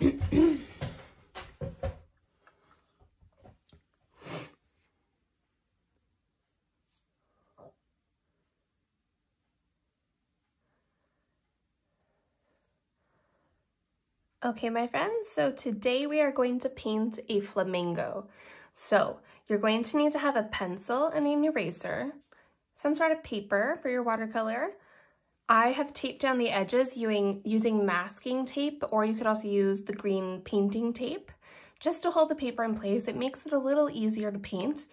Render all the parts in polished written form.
Okay, my friends, so today we are going to paint a flamingo. So you're going to need to have a pencil and an eraser, some sort of paper for your watercolor. I have taped down the edges using masking tape, or you could also use the green painting tape just to hold the paper in place. It makes it a little easier to paint.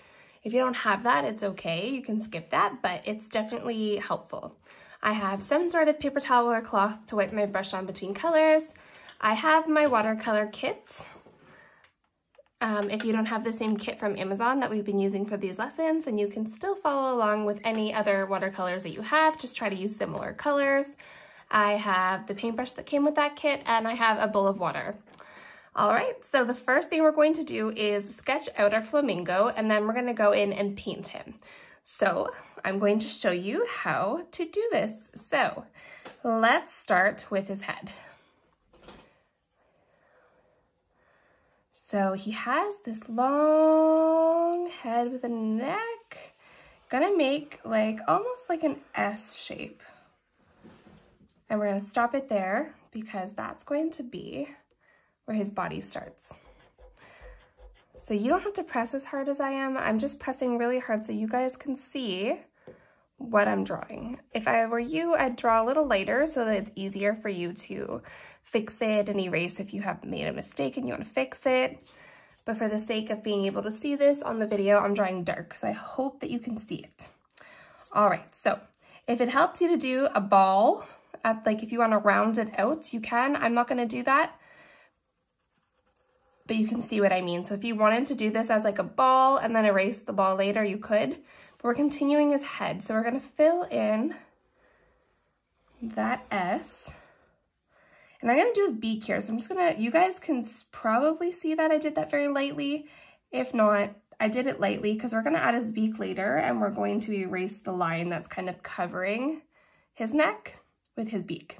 If you don't have that, it's okay. You can skip that, but it's definitely helpful. I have some sort of paper towel or cloth to wipe my brush on between colors. I have my watercolor kit. If you don't have the same kit from Amazon that we've been using for these lessons, then you can still follow along with any other watercolors that you have. Just try to use similar colors. I have the paintbrush that came with that kit, and I have a bowl of water. All right, so the first thing we're going to do is sketch out our flamingo, and then we're gonna go in and paint him. So I'm going to show you how to do this. So let's start with his head. So he has this long head with a neck. Gonna make almost like an S shape. And we're gonna stop it there because that's going to be where his body starts. So you don't have to press as hard as I am. I'm just pressing really hard so you guys can see what I'm drawing. If I were you, I'd draw a little lighter so that it's easier for you to fix it and erase if you have made a mistake and you want to fix it. But for the sake of being able to see this on the video, I'm drawing dark, so I hope that you can see it. All right, so if it helps you to do a ball, if you want to round it out, you can. I'm not going to do that, but you can see what I mean. So if you wanted to do this as like a ball and then erase the ball later, you could. But we're continuing his head, so we're going to fill in that S. And I'm gonna do his beak here. So I'm just gonna, you guys can probably see that I did that very lightly. If not, I did it lightly because we're gonna add his beak later and we're going to erase the line that's kind of covering his neck with his beak.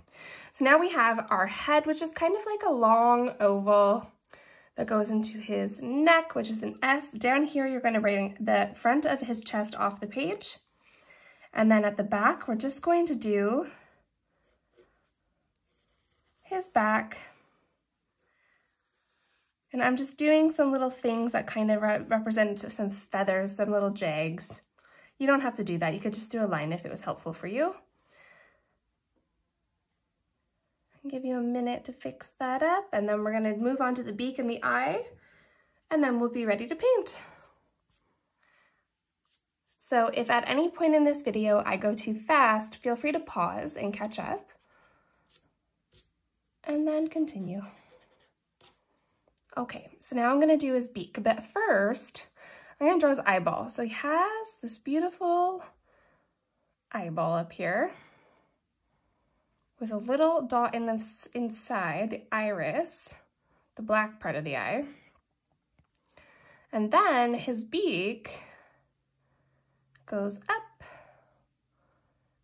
So now we have our head, which is kind of like a long oval that goes into his neck, which is an S. Down here, you're gonna write the front of his chest off the page. And then at the back, we're just going to do his back. And I'm just doing some little things that kind of represent some feathers, some little jags. You don't have to do that. You could just do a line if it was helpful for you. I'll give you a minute to fix that up, and then we're gonna move on to the beak and the eye, and then we'll be ready to paint. So if at any point in this video I go too fast, feel free to pause and catch up. And then continue. Okay, so now I'm gonna do his beak, but first, I'm gonna draw his eyeball. So he has this beautiful eyeball up here with a little dot in the inside, the iris, the black part of the eye. And then his beak goes up.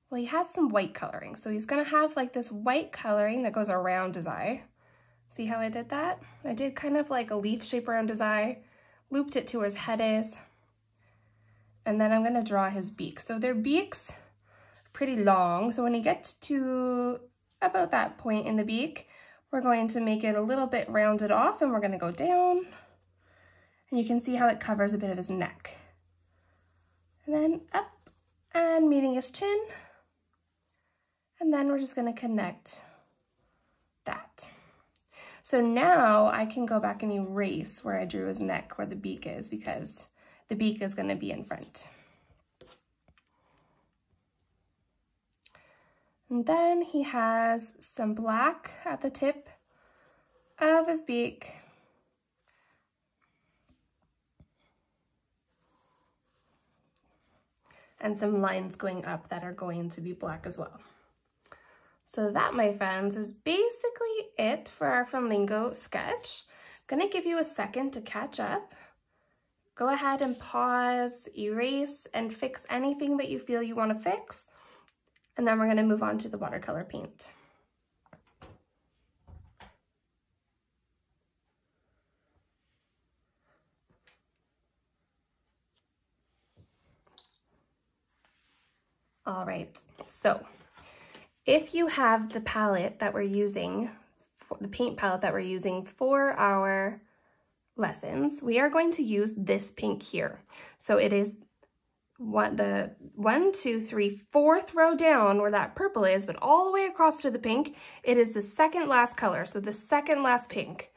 Well, he has some white coloring, so he's gonna have like this white coloring that goes around his eye. See how I did that? I did kind of like a leaf shape around his eye, looped it to where his head is, and then I'm gonna draw his beak. So their beak's pretty long, so when he gets to about that point in the beak, we're going to make it a little bit rounded off, and we're gonna go down, and you can see how it covers a bit of his neck. And then up and meeting his chin. And then we're just gonna connect that. So now I can go back and erase where I drew his neck, where the beak is, because the beak is gonna be in front. And then he has some black at the tip of his beak. And some lines going up that are going to be black as well. So that, my friends, is basically it for our flamingo sketch. I'm gonna give you a second to catch up. Go ahead and pause, erase, and fix anything that you feel you want to fix. And then we're gonna move on to the watercolor paint. All right, so if you have the palette that we're using, the paint palette that we're using for our lessons, we are going to use this pink here. So it is the 1, 2, 3, 4th row down where that purple is, but all the way across to the pink, it is the second last color, so the second last pink.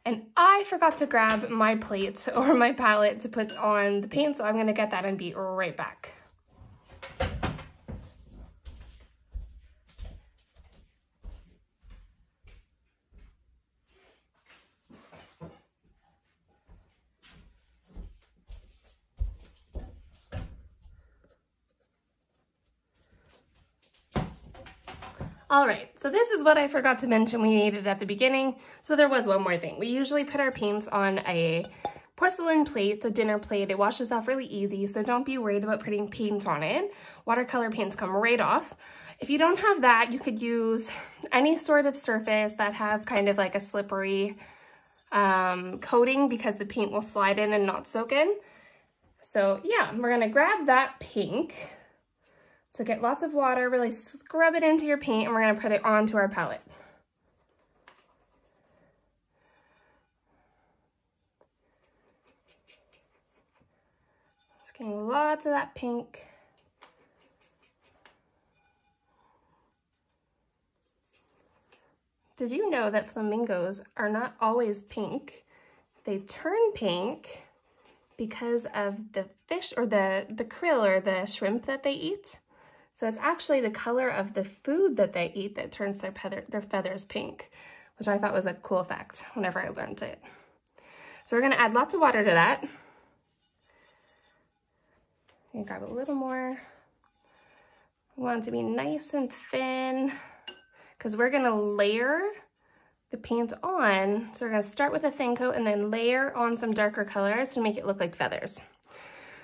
And I forgot to grab my plate or my palette to put on the paint, so I'm gonna get that and be right back. All right, so this is what I forgot to mention we needed at the beginning. So there was one more thing. We usually put our paints on a porcelain plate, a dinner plate. It washes off really easy, so don't be worried about putting paint on it. Watercolor paints come right off. If you don't have that, you could use any sort of surface that has kind of like a slippery coating, because the paint will slide in and not soak in. So yeah, we're gonna grab that pink. So get lots of water, really scrub it into your paint, and we're gonna put it onto our palette. Just getting lots of that pink. Did you know that flamingos are not always pink? They turn pink because of the fish or the krill or the shrimp that they eat. So it's actually the color of the food that they eat that turns their feathers pink, which I thought was a cool fact whenever I learned it. So we're gonna add lots of water to that. And grab a little more. We want it to be nice and thin because we're gonna layer the paint on. So we're gonna start with a thin coat and then layer on some darker colors to make it look like feathers.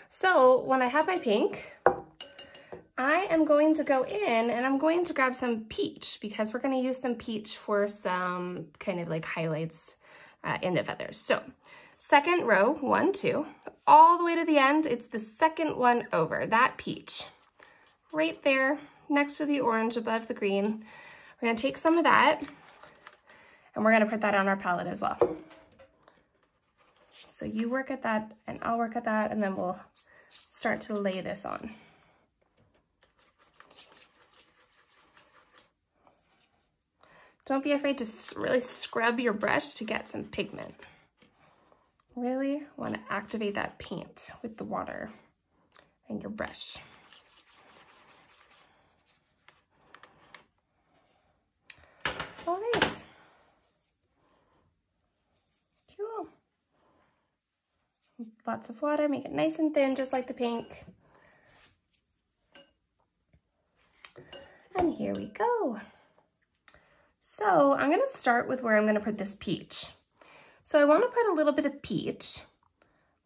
So when I have my pink, I am going to go in and I'm going to grab some peach because we're going to use some peach for some kind of like highlights in the feathers. So second row, 1, 2, all the way to the end, it's the second one over, that peach. Right there, next to the orange above the green. We're going to take some of that and we're going to put that on our palette as well. So you work at that and I'll work at that, and then we'll start to lay this on. Don't be afraid to really scrub your brush to get some pigment. Really want to activate that paint with the water and your brush. All right. Cool. Lots of water, make it nice and thin, just like the pink. And here we go. So I'm gonna start with where I'm gonna put this peach. So I wanna put a little bit of peach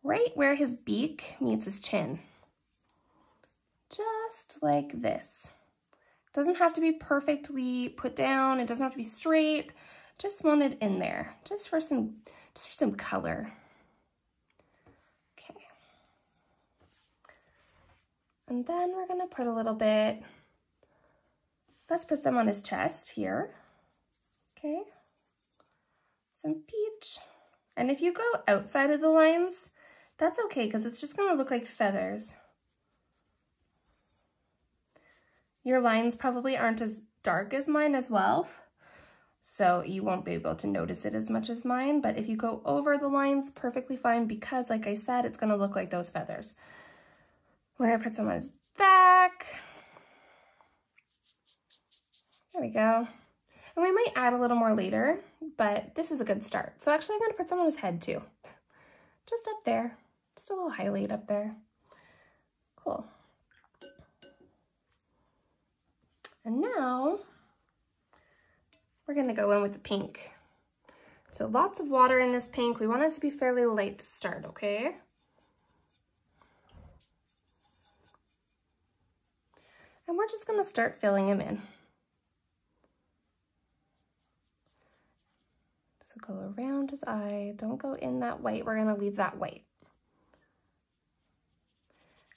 right where his beak meets his chin. Just like this. Doesn't have to be perfectly put down, it doesn't have to be straight. Just want it in there, just for some color. Okay. And then we're gonna put a little bit, let's put some on his chest here. Okay, some peach. And if you go outside of the lines, that's okay because it's just gonna look like feathers. Your lines probably aren't as dark as mine as well, so you won't be able to notice it as much as mine, but if you go over the lines, perfectly fine, because like I said, it's gonna look like those feathers. We're gonna put some on his back. There we go. And we might add a little more later, but this is a good start. So actually I'm gonna put some on his head too. Just up there, just a little highlight up there. Cool. And now we're gonna go in with the pink. So lots of water in this pink. We want it to be fairly light to start, okay? And we're just gonna start filling him in. So go around his eye, don't go in that white, we're gonna leave that white.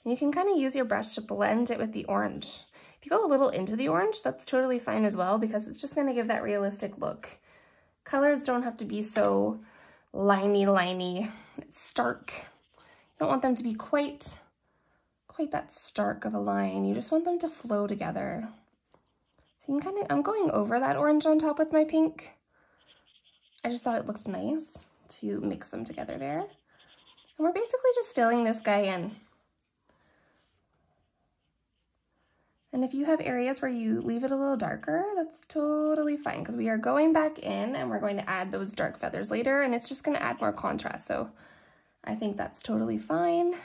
And you can kind of use your brush to blend it with the orange. If you go a little into the orange, that's totally fine as well, because it's just gonna give that realistic look. Colors don't have to be so liney, stark. You don't want them to be quite that stark of a line. You just want them to flow together. So you can I'm going over that orange on top with my pink. I just thought it looked nice to mix them together there. And we're basically just filling this guy in. And if you have areas where you leave it a little darker, that's totally fine, because we are going back in and we're going to add those dark feathers later, and it's just going to add more contrast. So I think that's totally fine.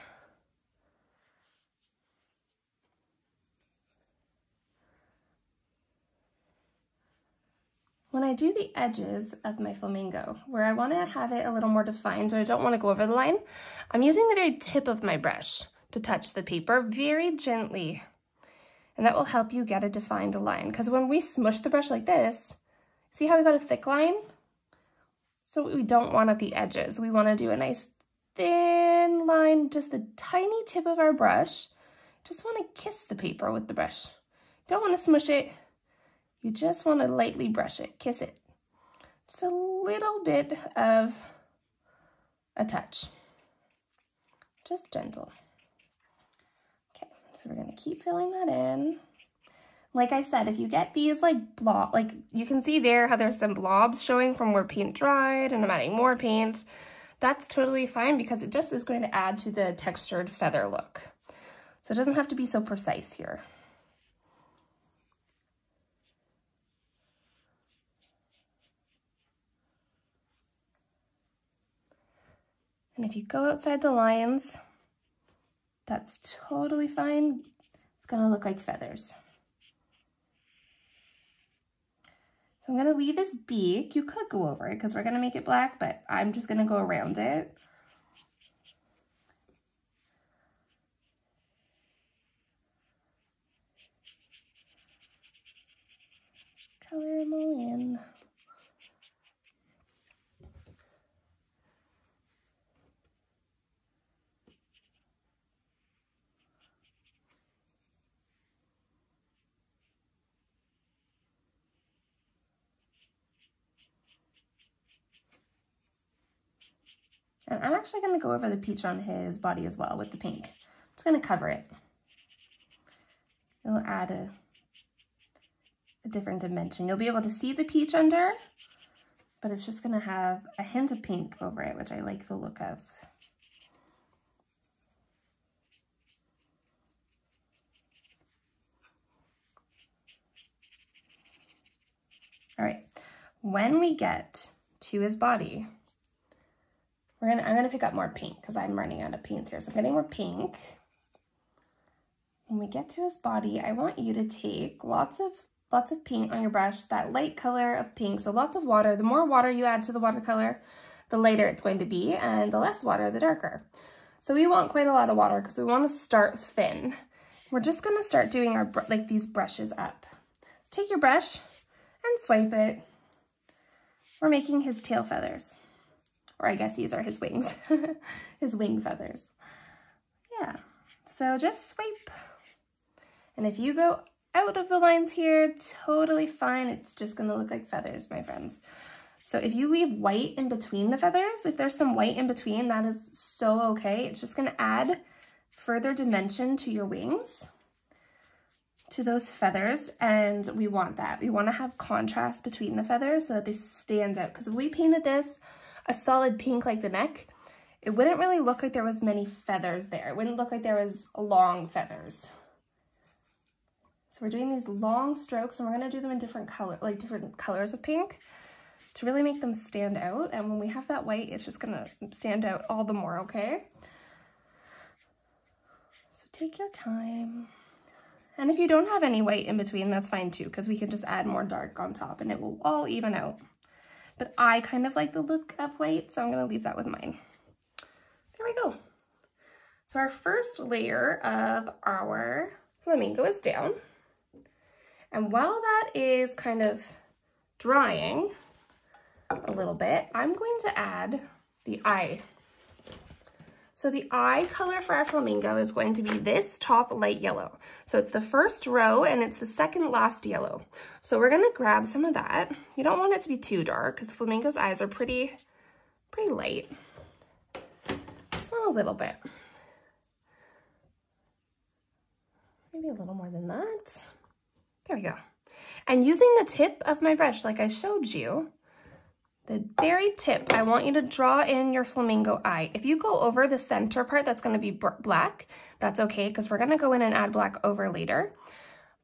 When I do the edges of my flamingo, where I want to have it a little more defined, so I don't want to go over the line, I'm using the very tip of my brush to touch the paper very gently. And that will help you get a defined line. Because when we smush the brush like this, see how we got a thick line? So we don't want at the edges. We want to do a nice thin line, just the tiny tip of our brush. Just want to kiss the paper with the brush. Don't want to smush it. You just want to lightly brush it, kiss it. Just a little bit of a touch. Just gentle. Okay, so we're going to keep filling that in. Like I said, if you get these like you can see there how there's some blobs showing from where paint dried and I'm adding more paint, that's totally fine because it just is going to add to the textured feather look. So it doesn't have to be so precise here. And if you go outside the lines, that's totally fine. It's gonna look like feathers. So I'm gonna leave his beak. You could go over it because we're gonna make it black, but I'm just gonna go around it. Color them all in. And I'm actually going to go over the peach on his body as well with the pink. I'm just going to cover it. It'll add a different dimension. You'll be able to see the peach under, but it's just going to have a hint of pink over it, which I like the look of. All right, when we get to his body, I'm gonna pick up more pink because I'm running out of paint here. So I'm getting more pink. When we get to his body, I want you to take lots of paint on your brush, that light color of pink. So lots of water. The more water you add to the watercolor, the lighter it's going to be, and the less water, the darker. So we want quite a lot of water because we want to start thin. We're just gonna start doing our these brushes up. So take your brush and swipe it. We're making his tail feathers. Or I guess these are his wings, his wing feathers. Yeah, so just swipe. And if you go out of the lines here, totally fine. It's just gonna look like feathers, my friends. So if you leave white in between the feathers, if there's some white in between, that is so okay. It's just gonna add further dimension to your wings, to those feathers, and we want that. We wanna have contrast between the feathers so that they stand out. Because if we painted this a solid pink like the neck, it wouldn't really look like there was many feathers there. It wouldn't look like there was long feathers. So we're doing these long strokes and we're gonna do them in different colors of pink to really make them stand out. And when we have that white, it's just gonna stand out all the more, okay? So take your time. And if you don't have any white in between, that's fine too, because we can just add more dark on top and it will all even out. But I kind of like the look of white, so I'm gonna leave that with mine. There we go. So our first layer of our flamingo is down. And while that is kind of drying a little bit, I'm going to add the eye. So the eye color for our flamingo is going to be this top light yellow. So it's the first row and it's the second last yellow. So we're gonna grab some of that. You don't want it to be too dark because flamingo's eyes are pretty light. Just want a little bit. Maybe a little more than that. There we go. And using the tip of my brush, like I showed you, the very tip, I want you to draw in your flamingo eye. If you go over the center part, that's gonna be black. That's okay, because we're gonna go in and add black over later.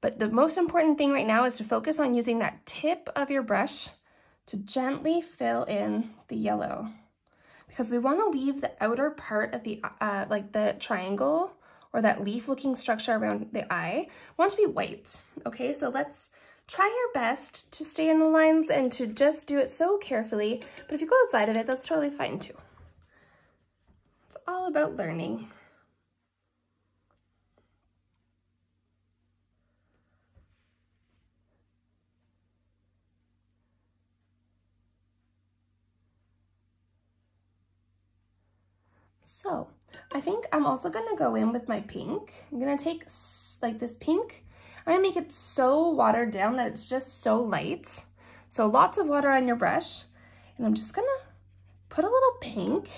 But the most important thing right now is to focus on using that tip of your brush to gently fill in the yellow. Because we wanna leave the outer part of the, like the triangle or that leaf-looking structure around the eye, want to be white, okay? So let's try your best to stay in the lines and to just do it so carefully, but if you go outside of it, that's totally fine too. It's all about learning. So I think I'm also gonna go in with my pink. I'm gonna take like this pink. I'm gonna make it so watered down that it's just so light. So lots of water on your brush. And I'm just gonna put a little pink.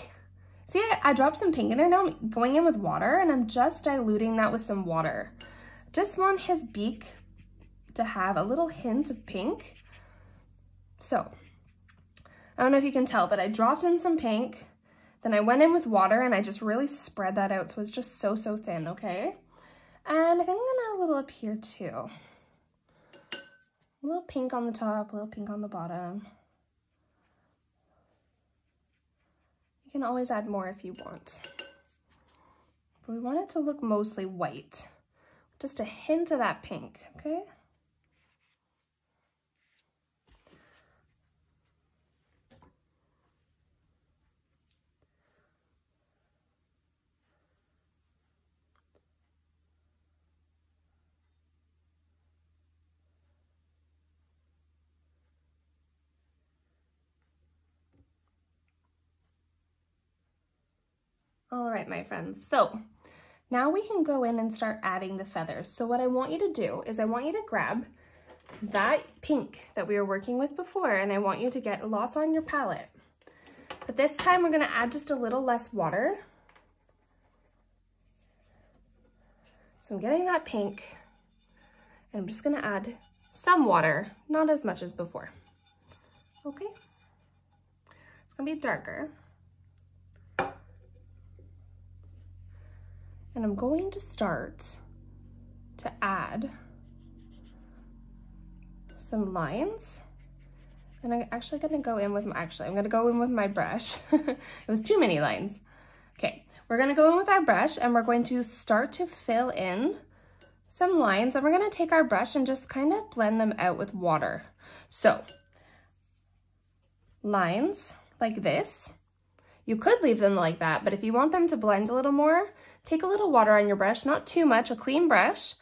See, I dropped some pink in there. Now I'm going in with water and I'm just diluting that with some water. Just want his beak to have a little hint of pink. So, I don't know if you can tell, but I dropped in some pink. Then I went in with water and I just really spread that out so it's just so thin, okay? And I think I'm gonna add a little up here too. A little pink on the top, a little pink on the bottom. You can always add more if you want. But we want it to look mostly white. Just a hint of that pink, okay? All right, my friends, so now we can go in and start adding the feathers. So what I want you to do is I want you to grab that pink that we were working with before and I want you to get lots on your palette. But this time we're gonna add just a little less water. So I'm getting that pink and I'm just gonna add some water, not as much as before. Okay? It's gonna be darker. And I'm going to start to add some lines. And I'm actually gonna go in with I'm gonna go in with my brush. It was too many lines. Okay, we're gonna go in with our brush and we're going to start to fill in some lines and we're gonna take our brush and just kind of blend them out with water. So, lines like this. You could leave them like that, but if you want them to blend a little more, take a little water on your brush, not too much, a clean brush,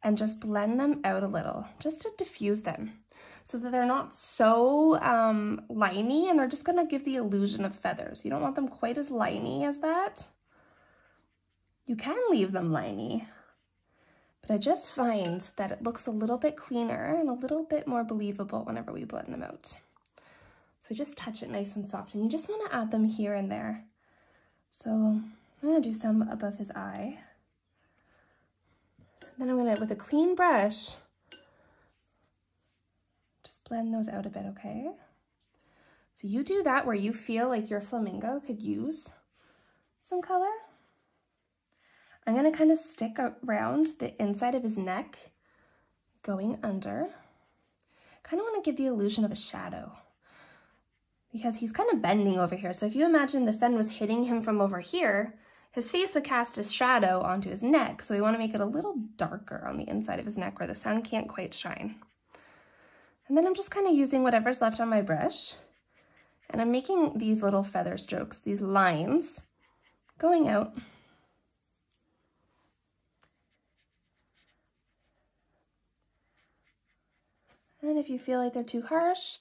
and just blend them out a little, just to diffuse them so that they're not so liney and they're just gonna give the illusion of feathers. You don't want them quite as liney as that. You can leave them liney, but I just find that it looks a little bit cleaner and a little bit more believable whenever we blend them out. So we just touch it nice and soft and you just wanna add them here and there. So I'm gonna do some above his eye. Then I'm gonna, with a clean brush, just blend those out a bit, okay? So you do that where you feel like your flamingo could use some color. I'm gonna kind of stick around the inside of his neck, going under. Kind of wanna give the illusion of a shadow because he's kind of bending over here. So if you imagine the sun was hitting him from over here, his face would cast a shadow onto his neck. So we wanna make it a little darker on the inside of his neck where the sun can't quite shine. And then I'm just kind of using whatever's left on my brush. And I'm making these little feather strokes, these lines going out. And if you feel like they're too harsh,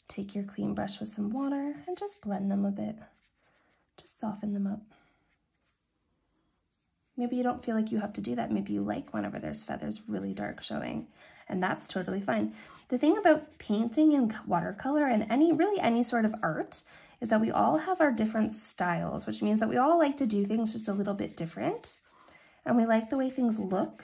take your clean brush with some water and just blend them a bit. Just soften them up. Maybe you don't feel like you have to do that. Maybe you like whenever there's feathers really dark showing, and that's totally fine. The thing about painting and watercolor and really any sort of art is that we all have our different styles, which means that we all like to do things just a little bit different, and we like the way things look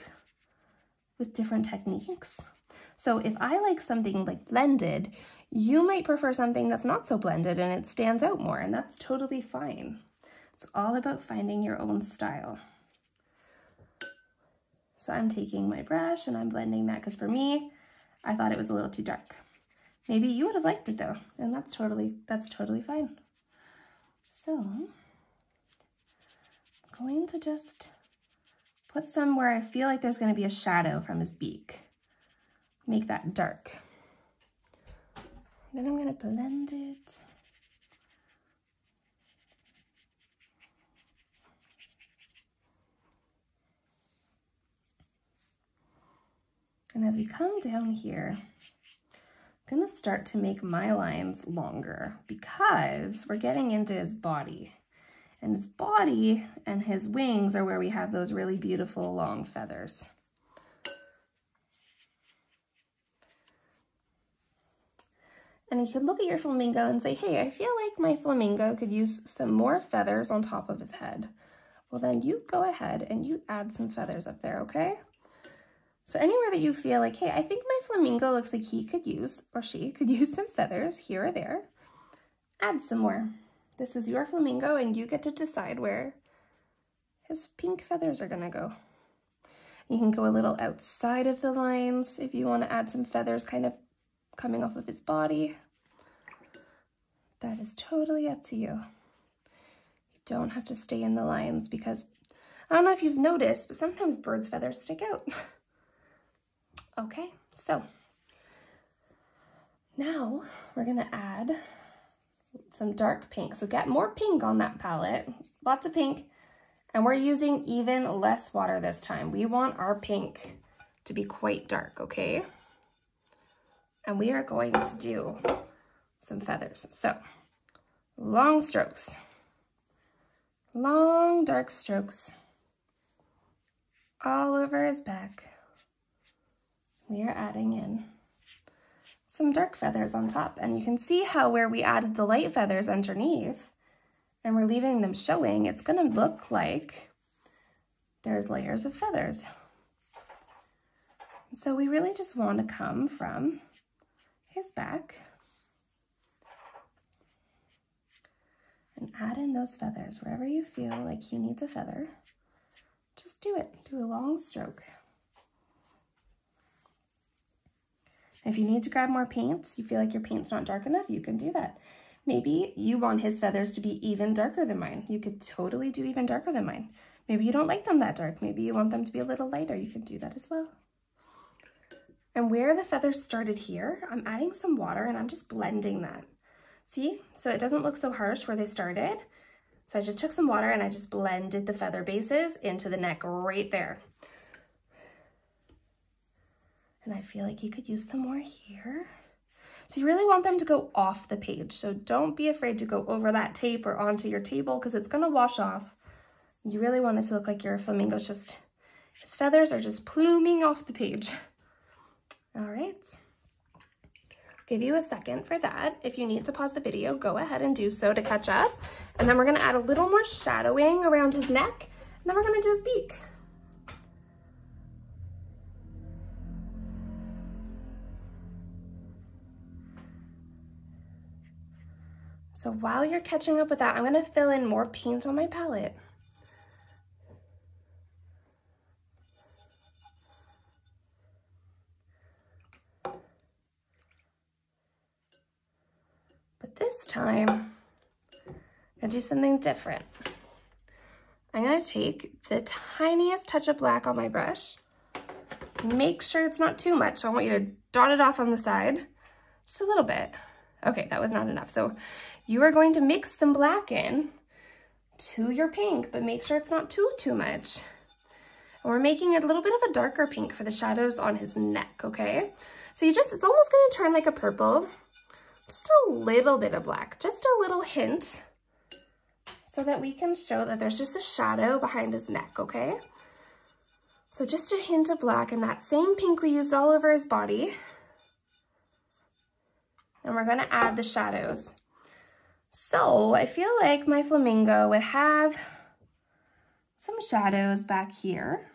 with different techniques. So if I like something like blended, you might prefer something that's not so blended and it stands out more, and that's totally fine. It's all about finding your own style. So I'm taking my brush and I'm blending that because for me, I thought it was a little too dark. Maybe you would have liked it though, and that's totally fine. So I'm going to just put some where I feel like there's going to be a shadow from his beak. Make that dark. Then I'm going to blend it. And as we come down here, I'm going to start to make my lines longer because we're getting into his body. And his body and his wings are where we have those really beautiful long feathers. And you can look at your flamingo and say, hey, I feel like my flamingo could use some more feathers on top of his head. Well, then you go ahead and you add some feathers up there, okay? So anywhere that you feel like, hey, I think my flamingo looks like he could use, or she could use some feathers here or there, add some more. This is your flamingo and you get to decide where his pink feathers are gonna go. You can go a little outside of the lines if you want to add some feathers kind of coming off of his body. That is totally up to you. You don't have to stay in the lines because I don't know if you've noticed, but sometimes birds' feathers stick out. Okay, so now we're gonna add some dark pink. So get more pink on that palette, lots of pink, and we're using even less water this time. We want our pink to be quite dark, okay? And we are going to do some feathers. So long strokes, long dark strokes all over his back. We are adding in some dark feathers on top, and you can see how where we added the light feathers underneath and we're leaving them showing, it's gonna look like there's layers of feathers. So we really just want to come from his back and add in those feathers wherever you feel like he needs a feather. Just do it, do a long stroke. If you need to grab more paints, you feel like your paint's not dark enough, you can do that. Maybe you want his feathers to be even darker than mine. You could totally do even darker than mine. Maybe you don't like them that dark. Maybe you want them to be a little lighter. You can do that as well. And where the feathers started here, I'm adding some water and I'm just blending that. See? So it doesn't look so harsh where they started. So I just took some water and I just blended the feather bases into the neck right there. And I feel like you could use some more here. So you really want them to go off the page. So don't be afraid to go over that tape or onto your table because it's gonna wash off. You really want it to look like your flamingo's just, his feathers are just pluming off the page. All right. Give you a second for that. If you need to pause the video, go ahead and do so to catch up. And then we're gonna add a little more shadowing around his neck, and then we're gonna do his beak. So while you're catching up with that, I'm gonna fill in more paint on my palette. But this time, I'm gonna do something different. I'm gonna take the tiniest touch of black on my brush. Make sure it's not too much. I want you to dot it off on the side, just a little bit. Okay, that was not enough. So you are going to mix some black in to your pink, but make sure it's not too much. And we're making it a little bit of a darker pink for the shadows on his neck, okay? So it's almost gonna turn like a purple. Just a little bit of black, just a little hint. so that we can show that there's just a shadow behind his neck, okay? So just a hint of black and that same pink we used all over his body. And we're gonna add the shadows. So I feel like my flamingo would have some shadows back here.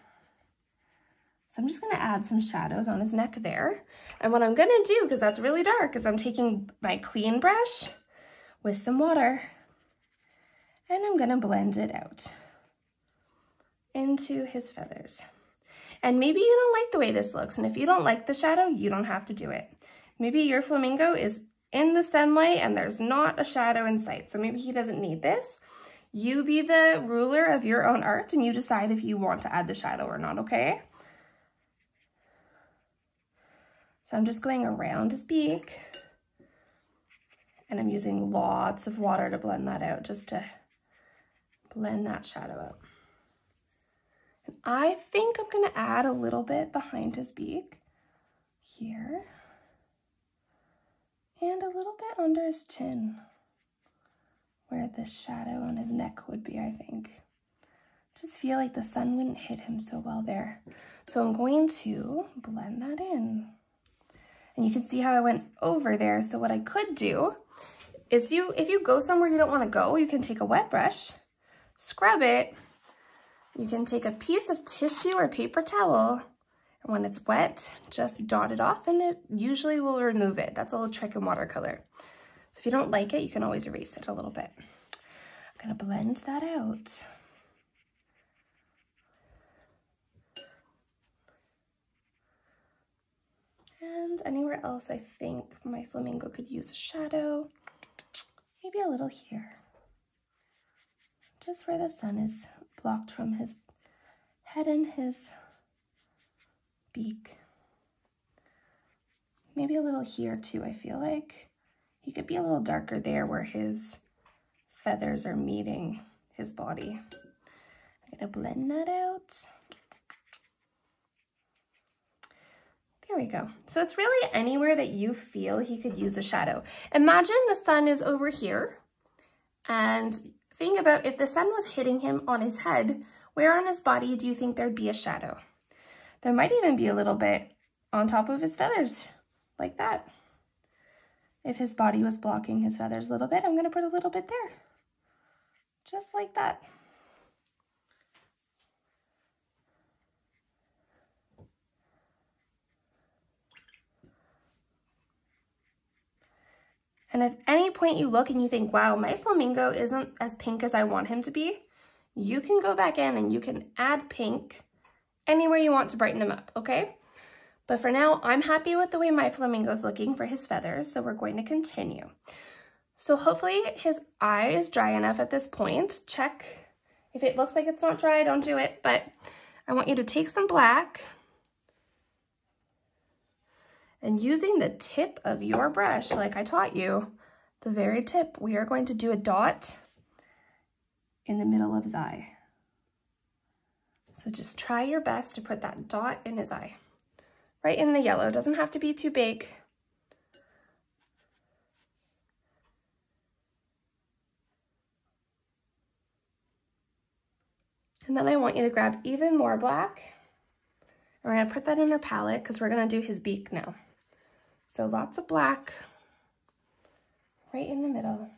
So I'm just gonna add some shadows on his neck there. And what I'm gonna do, because that's really dark, is I'm taking my clean brush with some water and I'm gonna blend it out into his feathers. And maybe you don't like the way this looks, and if you don't like the shadow, you don't have to do it. Maybe your flamingo is in the sunlight and there's not a shadow in sight, so maybe he doesn't need this. You be the ruler of your own art and you decide if you want to add the shadow or not, okay? So I'm just going around his beak and I'm using lots of water to blend that out, just to blend that shadow out. And I think I'm gonna add a little bit behind his beak here and a little bit under his chin where the shadow on his neck would be, I think. Just feel like the sun wouldn't hit him so well there. So I'm going to blend that in. And you can see how I went over there. So what I could do is if you go somewhere you don't want to go, you can take a wet brush, scrub it. You can take a piece of tissue or paper towel, and when it's wet, just dot it off and it usually will remove it. That's a little trick in watercolor. So if you don't like it, you can always erase it a little bit. I'm gonna blend that out. And anywhere else I think my flamingo could use a shadow, maybe a little here. Just where the sun is blocked from his head and his beak. Maybe a little here too, I feel like. He could be a little darker there where his feathers are meeting his body. I'm gonna blend that out. There we go. So it's really anywhere that you feel he could use a shadow. Imagine the sun is over here, and think about if the sun was hitting him on his head, where on his body do you think there'd be a shadow? There might even be a little bit on top of his feathers, like that. If his body was blocking his feathers a little bit, I'm gonna put a little bit there, just like that. And if any point you look and you think, wow, my flamingo isn't as pink as I want him to be, you can go back in and you can add pink anywhere you want to brighten him up, okay? But for now, I'm happy with the way my flamingo's looking for his feathers, so we're going to continue. So hopefully his eye is dry enough at this point. Check. If it looks like it's not dry, don't do it, but I want you to take some black and using the tip of your brush, like I taught you, the very tip, we are going to do a dot in the middle of his eye. So just try your best to put that dot in his eye, right in the yellow. It doesn't have to be too big. And then I want you to grab even more black. And we're gonna put that in our palette because we're gonna do his beak now. So lots of black right in the middle.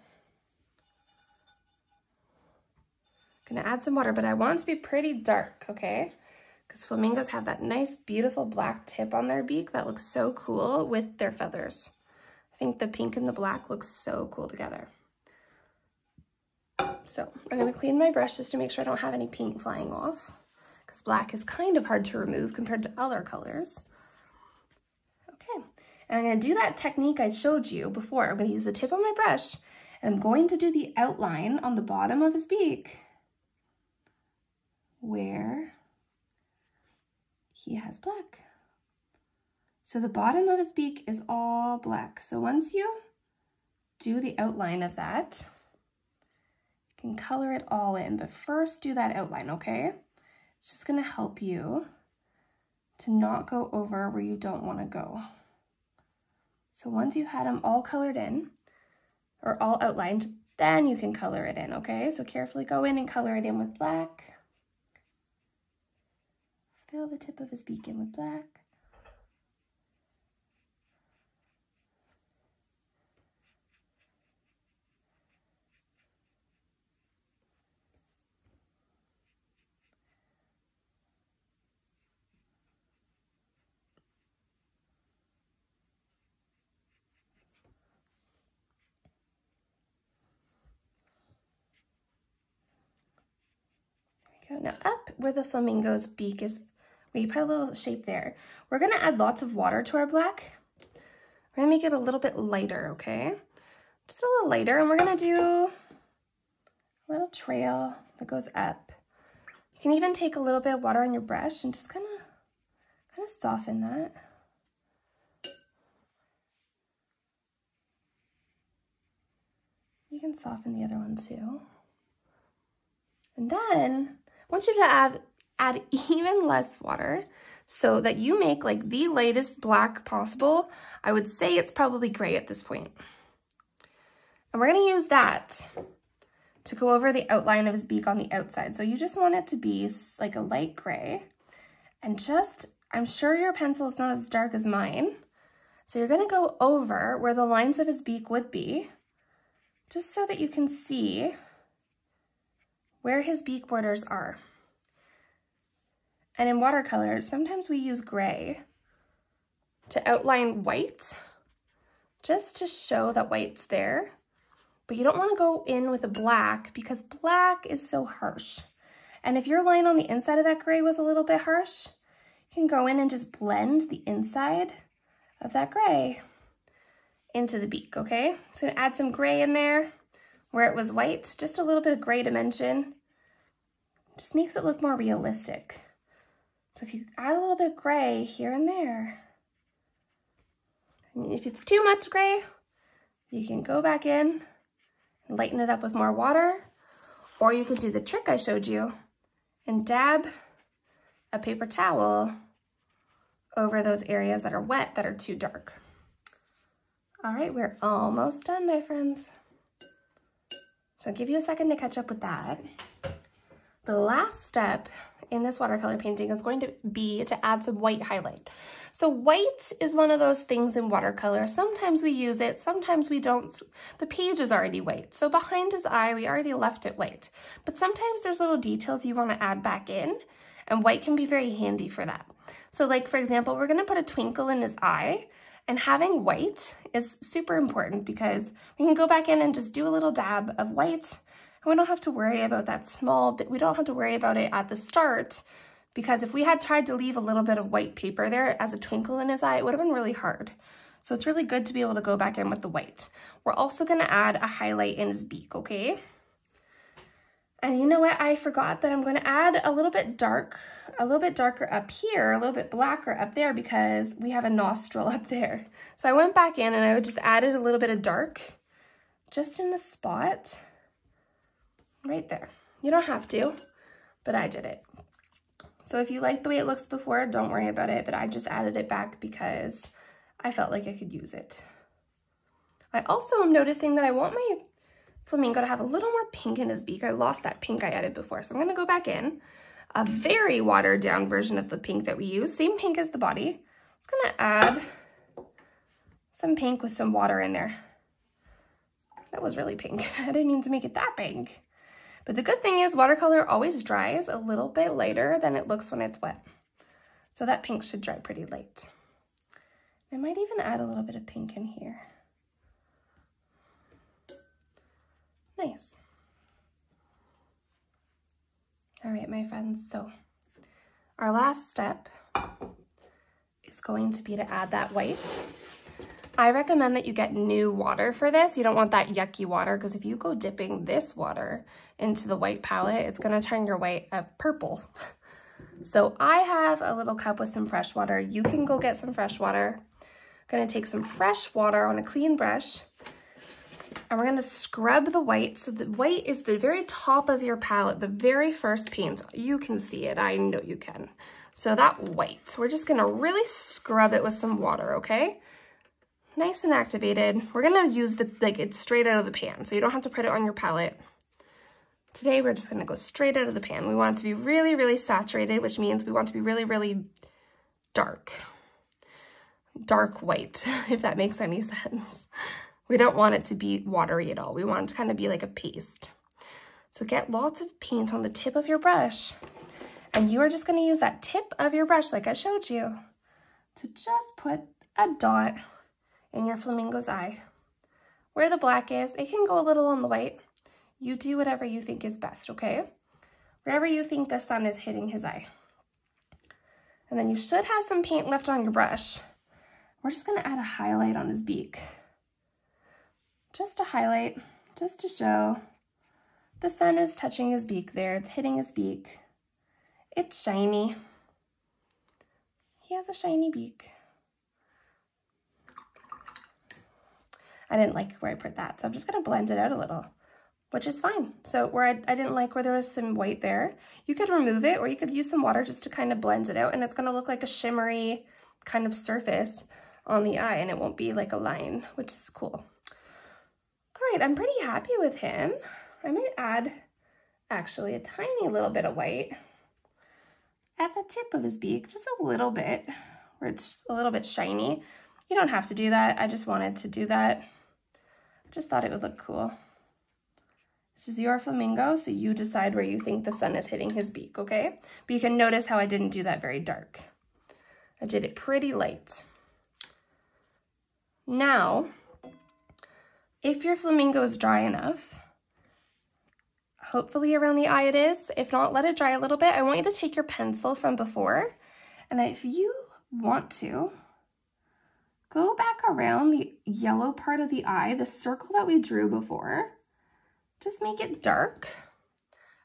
Gonna add some water, but I want it to be pretty dark, okay? Because flamingos have that nice, beautiful black tip on their beak that looks so cool with their feathers. I think the pink and the black look so cool together. So I'm gonna clean my brush just to make sure I don't have any paint flying off, because black is kind of hard to remove compared to other colors. Okay, and I'm gonna do that technique I showed you before. I'm gonna use the tip of my brush, and I'm going to do the outline on the bottom of his beak where he has black. So the bottom of his beak is all black. So once you do the outline of that, you can color it all in, but first do that outline, okay? It's just gonna help you to not go over where you don't wanna go. So once you had them all colored in, or all outlined, then you can color it in, okay? So carefully go in and color it in with black. Fill the tip of his beak in with black. There we go. Now up where the flamingo's beak is, we put a little shape there. We're gonna add lots of water to our black. We're gonna make it a little bit lighter, okay? Just a little lighter, and we're gonna do a little trail that goes up. You can even take a little bit of water on your brush and just kind of soften that. You can soften the other one too. And then I want you to add even less water so that you make like the lightest black possible. I would say it's probably gray at this point. And we're gonna use that to go over the outline of his beak on the outside. So you just want it to be like a light gray. And just, I'm sure your pencil is not as dark as mine. So you're gonna go over where the lines of his beak would be, just so that you can see where his beak borders are. And in watercolor, sometimes we use gray to outline white, just to show that white's there. But you don't want to go in with a black because black is so harsh. And if your line on the inside of that gray was a little bit harsh, you can go in and just blend the inside of that gray into the beak, okay? So add some gray in there where it was white, just a little bit of gray dimension. Just makes it look more realistic. So if you add a little bit of gray here and there, and if it's too much gray, you can go back in and lighten it up with more water, or you could do the trick I showed you and dab a paper towel over those areas that are wet, that are too dark. All right, we're almost done, my friends. So I'll give you a second to catch up with that. The last step in this watercolor painting is going to be to add some white highlight. So white is one of those things in watercolor. Sometimes we use it, sometimes we don't. The page is already white. So behind his eye, we already left it white. But sometimes there's little details you want to add back in, and white can be very handy for that. So like, for example, we're going to put a twinkle in his eye, and having white is super important because we can go back in and just do a little dab of white. We don't have to worry about that small bit. We don't have to worry about it at the start, because if we had tried to leave a little bit of white paper there as a twinkle in his eye, it would have been really hard. So it's really good to be able to go back in with the white. We're also going to add a highlight in his beak, okay? And you know what? I forgot that I'm going to add a little bit darker up here, a little bit blacker up there, because we have a nostril up there. So I went back in and I just added a little bit of dark just in the spot right there. You don't have to, but I did it. So if you like the way it looks before, don't worry about it, but I just added it back because I felt like I could use it. I also am noticing that I want my flamingo to have a little more pink in his beak. I lost that pink I added before, so I'm gonna go back in. A very watered down version of the pink that we use, same pink as the body. I'm just gonna add some pink with some water in there. That was really pink. I didn't mean to make it that pink. But the good thing is watercolor always dries a little bit lighter than it looks when it's wet. So that pink should dry pretty light. I might even add a little bit of pink in here. Nice. All right, my friends, so our last step is going to be to add that white. I recommend that you get new water for this. You don't want that yucky water, because if you go dipping this water into the white palette, it's gonna turn your white purple. So I have a little cup with some fresh water. You can go get some fresh water. I'm gonna take some fresh water on a clean brush, and we're gonna scrub the white. So the white is the very top of your palette, the very first paint. You can see it, I know you can. So that white, we're just gonna really scrub it with some water, okay? nice and activated. We're gonna use it's straight out of the pan, so you don't have to put it on your palette. Today, we're just gonna go straight out of the pan. We want it to be really, really saturated, which means we want it to be really, really dark white, if that makes any sense. We don't want it to be watery at all. We want it to kind of be like a paste. So get lots of paint on the tip of your brush, and you are just gonna use that tip of your brush, like I showed you, to just put a dot in your flamingo's eye. Where the black is, it can go a little on the white. You do whatever you think is best, okay? Wherever you think the sun is hitting his eye. And then you should have some paint left on your brush. We're just gonna add a highlight on his beak. Just a highlight, just to show the sun is touching his beak there. It's hitting his beak. It's shiny. He has a shiny beak. I didn't like where I put that, so I'm just gonna blend it out a little, which is fine. So where I didn't like where there was some white there, you could remove it, or you could use some water just to kind of blend it out, and it's gonna look like a shimmery kind of surface on the eye, and it won't be like a line, which is cool. All right, I'm pretty happy with him. I might add actually a tiny little bit of white at the tip of his beak, just a little bit, where it's a little bit shiny. You don't have to do that. I just wanted to do that. I just thought it would look cool. This is your flamingo, so you decide where you think the sun is hitting his beak, okay? But you can notice how I didn't do that very dark. I did it pretty light. Now, if your flamingo is dry enough, hopefully around the eye it is. If not, let it dry a little bit. I want you to take your pencil from before, and if you want to, go back around the yellow part of the eye, the circle that we drew before. Just make it dark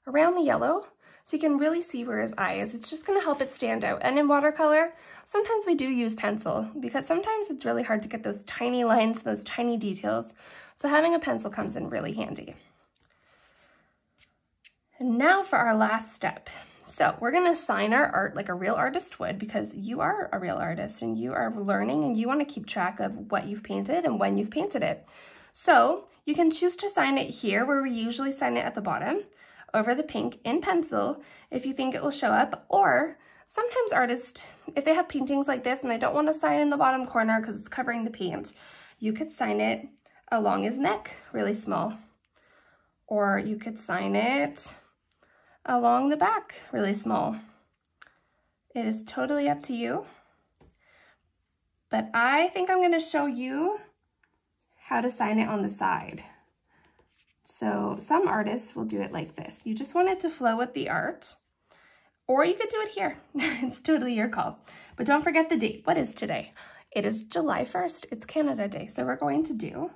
around the yellow so you can really see where his eye is. It's just gonna help it stand out. And in watercolor, sometimes we do use pencil because sometimes it's really hard to get those tiny lines, those tiny details. So having a pencil comes in really handy. And now for our last step. So we're gonna sign our art like a real artist would, because you are a real artist and you are learning and you wanna keep track of what you've painted and when you've painted it. So you can choose to sign it here where we usually sign it at the bottom, over the pink in pencil if you think it will show up, or sometimes artists, if they have paintings like this and they don't want to sign in the bottom corner because it's covering the paint, you could sign it along his neck really small, or you could sign it along the back really small. It is totally up to you, but I think I'm going to show you how to sign it on the side. So some artists will do it like this. You just want it to flow with the art, or you could do it here. It's totally your call. But don't forget the date. What is today? It is July 1st. It's Canada Day. So we're going to do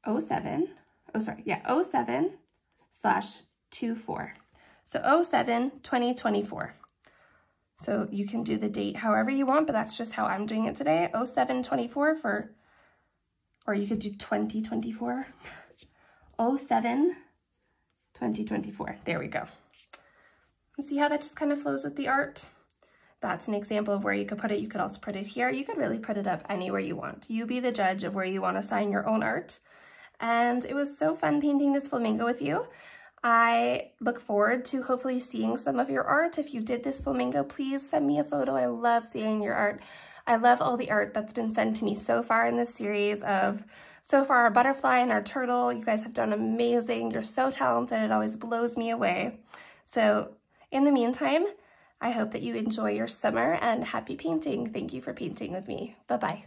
07/24. So 07/2024. So you can do the date however you want, but that's just how I'm doing it today. 07/24 for, or you could do 2024. 07/2024. There we go. And see how that just kind of flows with the art? That's an example of where you could put it. You could also put it here. You could really put it up anywhere you want. You be the judge of where you want to sign your own art. And it was so fun painting this flamingo with you. I look forward to hopefully seeing some of your art. If you did this flamingo, please send me a photo. I love seeing your art. I love all the art that's been sent to me so far in this series of, so far, our butterfly and our turtle. You guys have done amazing. You're so talented. It always blows me away. So in the meantime, I hope that you enjoy your summer and happy painting. Thank you for painting with me. Bye-bye.